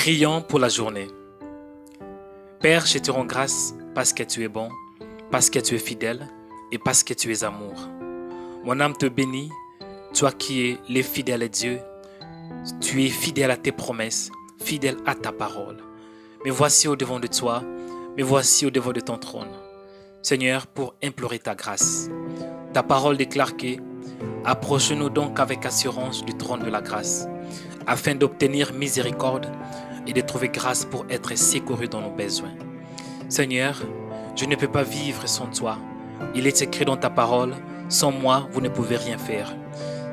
Prions pour la journée. Père, je te rends grâce parce que tu es bon, parce que tu es fidèle et parce que tu es amour. Mon âme te bénit, toi qui es le fidèle Dieu. Tu es fidèle à tes promesses, fidèle à ta parole. Me voici au-devant de toi, me voici au-devant de ton trône. Seigneur, pour implorer ta grâce. Ta parole déclare que approchons-nous donc avec assurance du trône de la grâce, afin d'obtenir miséricorde et de trouver grâce pour être secouru dans nos besoins. Seigneur, je ne peux pas vivre sans toi. Il est écrit dans ta parole, sans moi, vous ne pouvez rien faire.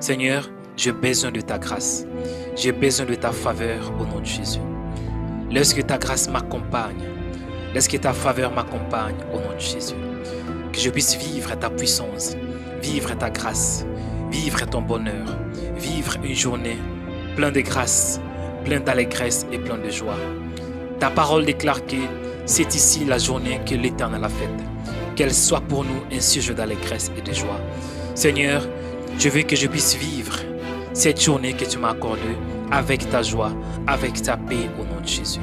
Seigneur, j'ai besoin de ta grâce. J'ai besoin de ta faveur au nom de Jésus. Laisse que ta grâce m'accompagne. Laisse que ta faveur m'accompagne au nom de Jésus. Que je puisse vivre ta puissance, vivre ta grâce, vivre ton bonheur, vivre une journée pleine de grâce, pleine d'allégresse et pleine de joie. Ta parole déclare que c'est ici la journée que l'Éternel a faite. Qu'elle soit pour nous un sujet d'allégresse et de joie. Seigneur, je veux que je puisse vivre cette journée que tu m'as accordée avec ta joie, avec ta paix au nom de Jésus.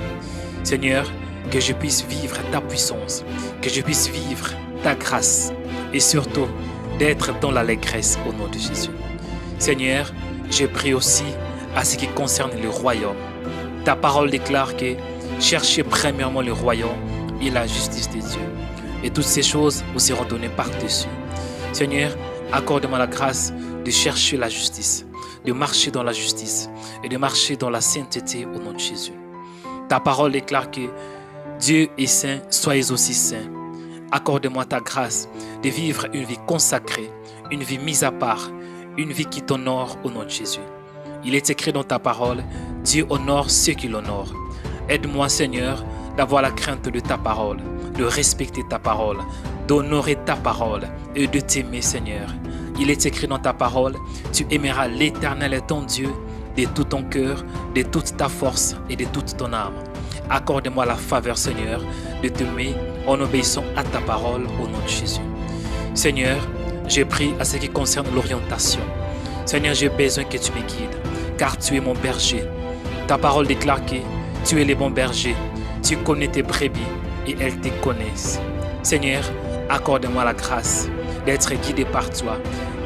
Seigneur, que je puisse vivre ta puissance, que je puisse vivre ta grâce et surtout d'être dans l'allégresse au nom de Jésus. Seigneur, je prie aussi à ce qui concerne le royaume. Ta parole déclare que cherchez premièrement le royaume et la justice de Dieu. Et toutes ces choses vous seront données par-dessus. Seigneur, accorde-moi la grâce de chercher la justice, de marcher dans la justice et de marcher dans la sainteté au nom de Jésus. Ta parole déclare que Dieu est saint, soyez aussi saints. Accorde-moi ta grâce de vivre une vie consacrée, une vie mise à part, une vie qui t'honore au nom de Jésus. Il est écrit dans ta parole, Dieu honore ceux qui l'honorent. Aide-moi, Seigneur, d'avoir la crainte de ta parole, de respecter ta parole, d'honorer ta parole et de t'aimer, Seigneur. Il est écrit dans ta parole, tu aimeras l'Éternel ton Dieu de tout ton cœur, de toute ta force et de toute ton âme. Accorde-moi la faveur, Seigneur, de t'aimer en obéissant à ta parole au nom de Jésus. Seigneur, j'ai pris à ce qui concerne l'orientation. Seigneur, j'ai besoin que tu me guides, car tu es mon berger. Ta parole déclare que tu es le bon berger. Tu connais tes brebis et elles te connaissent. Seigneur, accorde-moi la grâce d'être guidé par toi,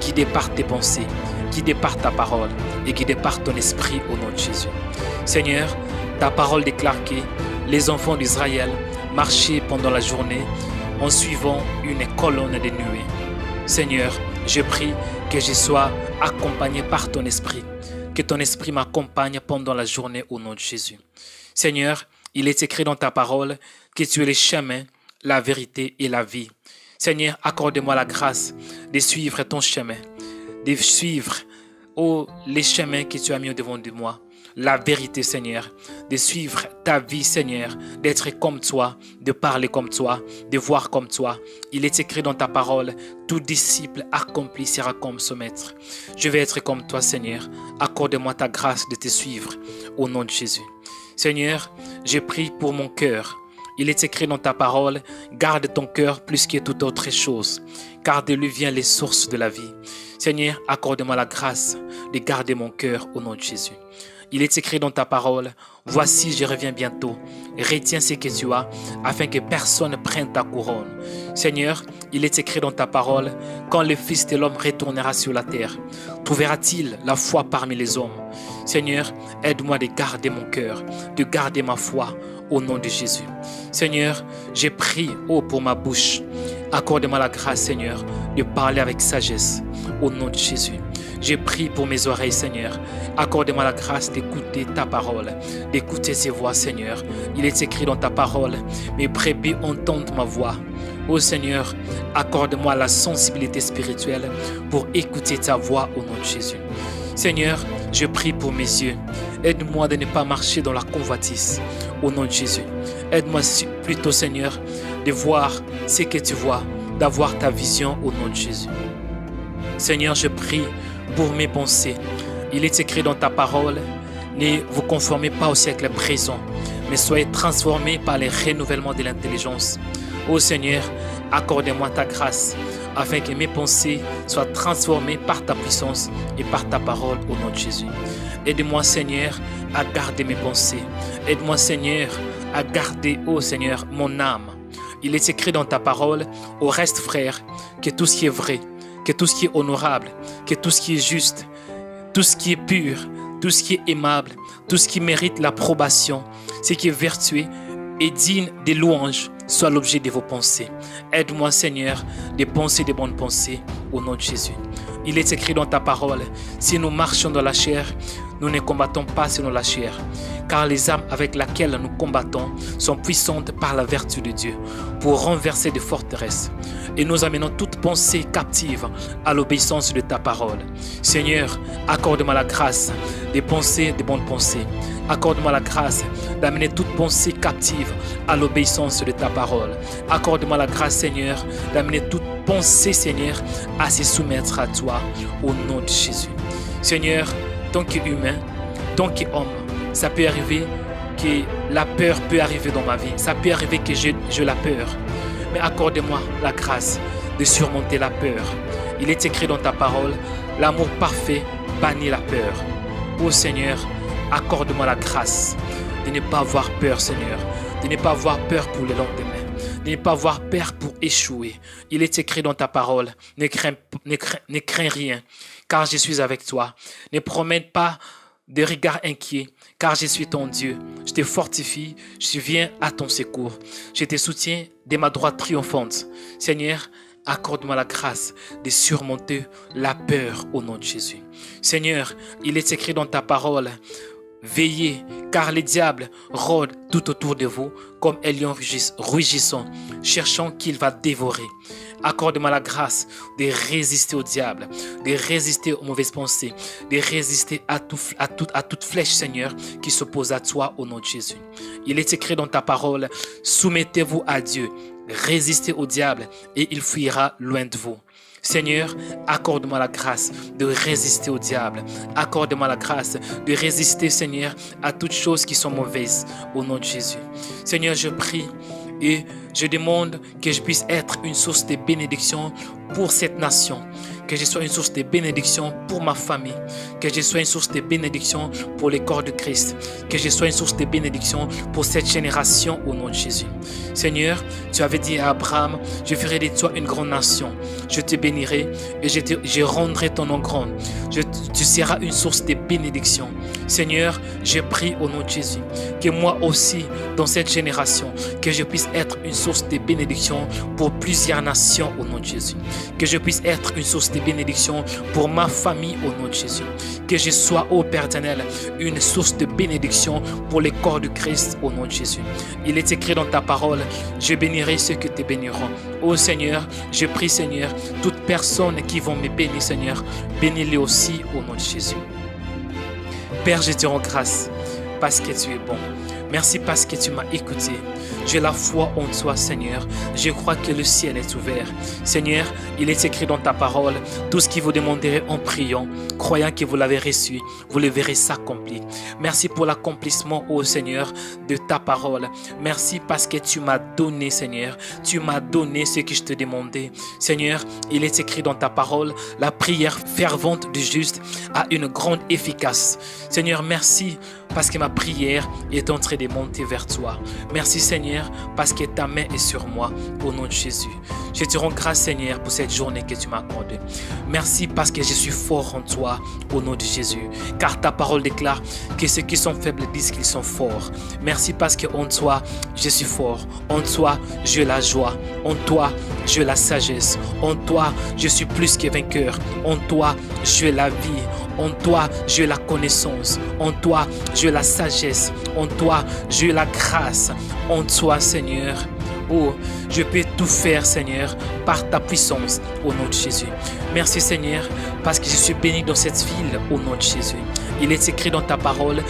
guidé par tes pensées, guidé par ta parole et guidé par ton esprit au nom de Jésus. Seigneur, ta parole déclare que les enfants d'Israël marchaient pendant la journée en suivant une colonne de nuée. Seigneur, je prie que je sois accompagné par ton esprit, que ton esprit m'accompagne pendant la journée au nom de Jésus. Seigneur, il est écrit dans ta parole que tu es le chemin, la vérité et la vie. Seigneur, accorde-moi la grâce de suivre ton chemin, de suivre les chemins que tu as mis au-devant de moi. La vérité, Seigneur, de suivre ta vie, Seigneur, d'être comme toi, de parler comme toi, de voir comme toi. Il est écrit dans ta parole, tout disciple accompli sera comme son maître. Je vais être comme toi, Seigneur. Accorde-moi ta grâce de te suivre au nom de Jésus. Seigneur, je prie pour mon cœur. Il est écrit dans ta parole, garde ton cœur plus que toute autre chose, car de lui viennent les sources de la vie. Seigneur, accorde-moi la grâce de garder mon cœur au nom de Jésus. Il est écrit dans ta parole, voici je reviens bientôt, retiens ce que tu as, afin que personne ne prenne ta couronne. Seigneur, il est écrit dans ta parole, quand le Fils de l'homme retournera sur la terre, trouvera-t-il la foi parmi les hommes? Seigneur, aide-moi de garder mon cœur, de garder ma foi au nom de Jésus. Seigneur, j'ai prié pour ma bouche. Accorde-moi la grâce, Seigneur, de parler avec sagesse au nom de Jésus. J'ai prié pour mes oreilles, Seigneur. Accorde-moi la grâce d'écouter ta parole, d'écouter ses voix, Seigneur. Il est écrit dans ta parole, mes brebis entendent ma voix. Ô Seigneur, accorde-moi la sensibilité spirituelle pour écouter ta voix au nom de Jésus. Seigneur, je prie pour mes yeux. Aide-moi de ne pas marcher dans la convoitise au nom de Jésus. Aide-moi plutôt, Seigneur, de voir ce que tu vois, d'avoir ta vision au nom de Jésus. Seigneur, je prie pour mes pensées. Il est écrit dans ta parole, ne vous conformez pas au siècle présent, mais soyez transformés par le renouvellement de l'intelligence. Ô Seigneur, accorde-moi ta grâce afin que mes pensées soient transformées par ta puissance et par ta parole au nom de Jésus. Aide-moi, Seigneur, à garder mes pensées. Aide-moi, Seigneur, à garder, ô Seigneur, mon âme. Il est écrit dans ta parole, au reste, frère, que tout ce qui est vrai, que tout ce qui est honorable, que tout ce qui est juste, tout ce qui est pur, tout ce qui est aimable, tout ce qui mérite l'approbation, ce qui est vertueux et digne des louanges, soit l'objet de vos pensées. Aide-moi, Seigneur, de penser des bonnes pensées au nom de Jésus. Il est écrit dans ta parole, si nous marchons dans la chair, nous ne combattons pas selon la chair, car les armes avec lesquelles nous combattons sont puissantes par la vertu de Dieu pour renverser des forteresses. Et nous amenons toute pensée captive à l'obéissance de ta parole. Seigneur, accorde-moi la grâce de penser de bonnes pensées. Accorde-moi la grâce d'amener toute pensée captive à l'obéissance de ta parole. Accorde-moi la grâce, Seigneur, d'amener toute pensée, Seigneur, à se soumettre à toi au nom de Jésus. Seigneur, tant qu'humain, tant qu'homme, ça peut arriver que la peur peut arriver dans ma vie. Ça peut arriver que j'ai la peur. Mais accorde-moi la grâce de surmonter la peur. Il est écrit dans ta parole, l'amour parfait bannit la peur. Ô Seigneur, accorde-moi la grâce de ne pas avoir peur, Seigneur, de ne pas avoir peur pour le lendemain, de ne pas avoir peur pour échouer. Il est écrit dans ta parole, ne crains rien, car je suis avec toi. Ne promène pas de regards inquiets, car je suis ton Dieu. Je te fortifie, je viens à ton secours. Je te soutiens de ma droite triomphante. Seigneur, accorde-moi la grâce de surmonter la peur au nom de Jésus. Seigneur, il est écrit dans ta parole, veillez, car le diable rôde tout autour de vous comme un lion rugissant, cherchant qu'il va dévorer. Accorde-moi la grâce de résister au diable, de résister aux mauvaises pensées, de résister à toute flèche, Seigneur, qui s'oppose à toi au nom de Jésus. Il est écrit dans ta parole, soumettez-vous à Dieu, résistez au diable et il fuira loin de vous. Seigneur, accorde-moi la grâce de résister au diable. Accorde-moi la grâce de résister, Seigneur, à toutes choses qui sont mauvaises au nom de Jésus. Seigneur, je prie et je demande que je puisse être une source de bénédiction pour cette nation. Que je sois une source de bénédiction pour ma famille. Que je sois une source de bénédiction pour les corps de Christ. Que je sois une source de bénédiction pour cette génération au nom de Jésus. Seigneur, tu avais dit à Abraham, je ferai de toi une grande nation. Je te bénirai et je rendrai ton nom grand. Tu seras une source de bénédiction. Seigneur, je prie au nom de Jésus que moi aussi, dans cette génération, que je puisse être une source de bénédiction pour plusieurs nations au nom de Jésus. Que je puisse être une source de bénédiction pour ma famille au nom de Jésus. Que je sois, ô Père éternel, une source de bénédiction pour les corps de Christ au nom de Jésus. Il est écrit dans ta parole, je bénirai ceux que te béniront. Ô Seigneur, je prie, Seigneur, toutes personnes qui vont me bénir, Seigneur, bénis-les aussi au nom de Jésus. Père, je te rends grâce parce que tu es bon. Merci parce que tu m'as écouté. J'ai la foi en toi, Seigneur. Je crois que le ciel est ouvert. Seigneur, il est écrit dans ta parole, tout ce que vous demanderez en priant, croyant que vous l'avez reçu, vous le verrez s'accomplir. Merci pour l'accomplissement, ô Seigneur, de ta parole. Merci parce que tu m'as donné, Seigneur. Tu m'as donné ce que je te demandais. Seigneur, il est écrit dans ta parole, la prière fervente du juste a une grande efficace. Seigneur, merci parce que ma prière est en train de monter vers toi. Merci, Seigneur, parce que ta main est sur moi, au nom de Jésus. Je te rends grâce, Seigneur, pour cette journée que tu m'as accordée. Merci parce que je suis fort en toi, au nom de Jésus. Car ta parole déclare que ceux qui sont faibles disent qu'ils sont forts. Merci parce que en toi, je suis fort. En toi, j'ai la joie. En toi, j'ai la sagesse. En toi, je suis plus que vainqueur. En toi, j'ai la vie. En toi, j'ai la connaissance. En toi, j'ai la sagesse. En toi, j'ai la grâce. En toi, Seigneur, oh, je peux tout faire, Seigneur, par ta puissance, au nom de Jésus. Merci, Seigneur, parce que je suis béni dans cette ville, au nom de Jésus. Il est écrit dans ta parole,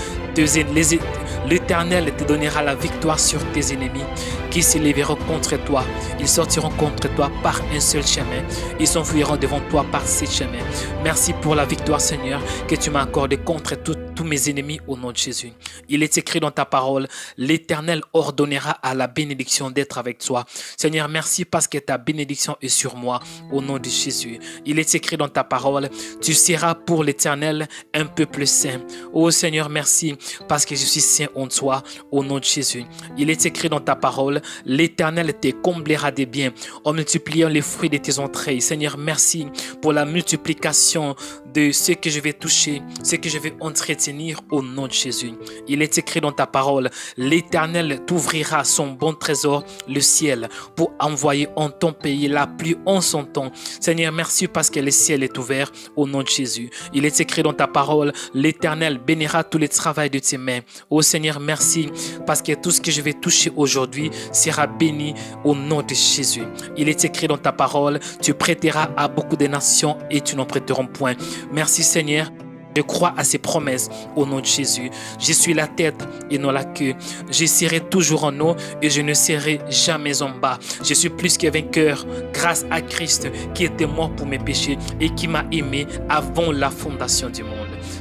L'Éternel te donnera la victoire sur tes ennemis qui s'élèveront contre toi. Ils sortiront contre toi par un seul chemin. Ils s'enfuiront devant toi par 7 chemins. Merci pour la victoire, Seigneur, que tu m'as accordée contre tous mes ennemis au nom de Jésus. Il est écrit dans ta parole, l'Éternel ordonnera à la bénédiction d'être avec toi. Seigneur, merci parce que ta bénédiction est sur moi au nom de Jésus. Il est écrit dans ta parole, tu seras pour l'Éternel un peuple saint. Oh Seigneur, merci parce que je suis saint en toi au nom de Jésus. Il est écrit dans ta parole, l'Éternel te comblera des biens en multipliant les fruits de tes entrailles. Seigneur, merci pour la multiplication de ce que je vais toucher, ce que je vais entretenir au nom de Jésus. Il est écrit dans ta parole, l'Éternel t'ouvrira son bon trésor, le ciel, pour envoyer en ton pays la pluie en son temps. Seigneur, merci parce que le ciel est ouvert au nom de Jésus. Il est écrit dans ta parole, l'Éternel bénira tout le travail de tes mains. Oh Seigneur, merci parce que tout ce que je vais toucher aujourd'hui sera béni au nom de Jésus. Il est écrit dans ta parole, tu prêteras à beaucoup de nations et tu n'en prêteront point. Merci Seigneur. Je crois à ces promesses au nom de Jésus. Je suis la tête et non la queue. Je serai toujours en haut et je ne serai jamais en bas. Je suis plus que vainqueur grâce à Christ qui était mort pour mes péchés et qui m'a aimé avant la fondation du monde.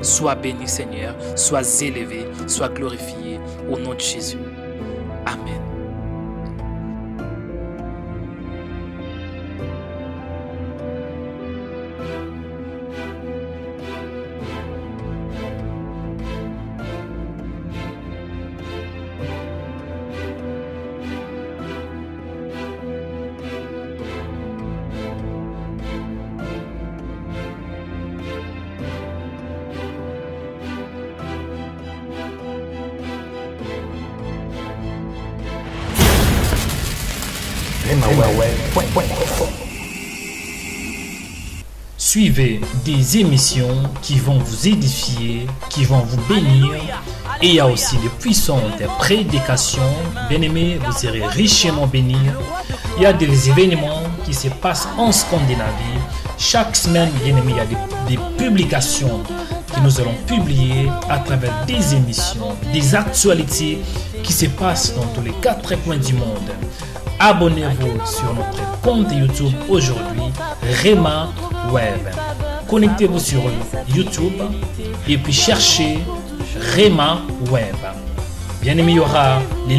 Sois béni Seigneur, sois élevé, sois glorifié au nom de Jésus. Amen. Suivez des émissions qui vont vous édifier, qui vont vous bénir. Et il y a aussi de puissantes prédications. Bien-aimés, vous serez richement bénis. Il y a des événements qui se passent en Scandinavie. Chaque semaine, bien-aimés, il y a des publications que nous allons publier à travers des émissions, des actualités qui se passent dans tous les 4 coins du monde. Abonnez-vous sur notre compte YouTube aujourd'hui, Rema Web. Connectez-vous sur YouTube et puis cherchez Rema Web. Bien aimé, il y aura les